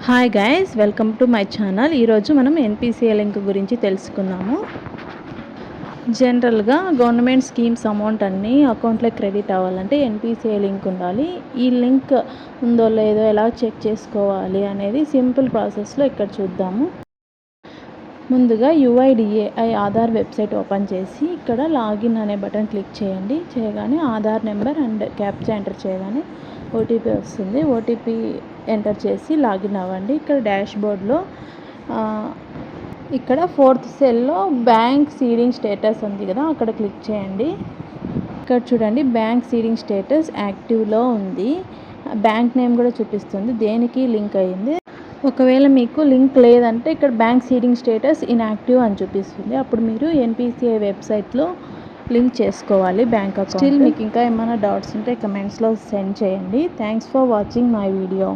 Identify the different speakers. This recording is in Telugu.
Speaker 1: Hi guys, welcome to my channel. ఈరోజు మనం ఎన్పిసిఐ లింక్ గురించి తెలుసుకుందాము. జనరల్గా గవర్నమెంట్ స్కీమ్స్ అమౌంట్ అన్నీ అకౌంట్లో క్రెడిట్ అవ్వాలంటే ఎన్పిసిఐ లింక్ ఉండాలి. ఈ లింక్ ఉందో లేదో ఎలా చెక్ చేసుకోవాలి అనేది సింపుల్ ప్రాసెస్లో ఇక్కడ చూద్దాము. ముందుగా యుఐడిఏఐ ఆధార్ వెబ్సైట్ ఓపెన్ చేసి ఇక్కడ లాగిన్ అనే బటన్ క్లిక్ చేయండి. చేయగానే Aadhaar number and captcha enter చేయగానే ఓటీపీ వస్తుంది. ఓటీపీ ఎంటర్ చేసి లాగిన్ అవ్వండి. ఇక్కడ డాష్ బోర్డ్లో ఇక్కడ 4th సెల్లో బ్యాంక్ సీడింగ్ స్టేటస్ ఉంది కదా, అక్కడ క్లిక్ చేయండి. ఇక్కడ చూడండి, బ్యాంక్ సీడింగ్ స్టేటస్ యాక్టివ్లో ఉంది. బ్యాంక్ నేమ్ కూడా చూపిస్తుంది దేనికి లింక్ అయ్యింది. ఒకవేళ మీకు లింక్ లేదంటే ఇక్కడ బ్యాంక్ సీడింగ్ స్టేటస్ ఇన్యాక్టివ్ అని చూపిస్తుంది. అప్పుడు మీరు ఎన్పిసిఐ వెబ్సైట్లో లింక్ చేసుకోవాలి బ్యాంక్ అకౌంట్. స్టిల్ మీకు ఇంకా ఏమైనా డౌట్స్ ఉంటే కమెంట్స్లో సెండ్ చేయండి. Thanks for watching my video.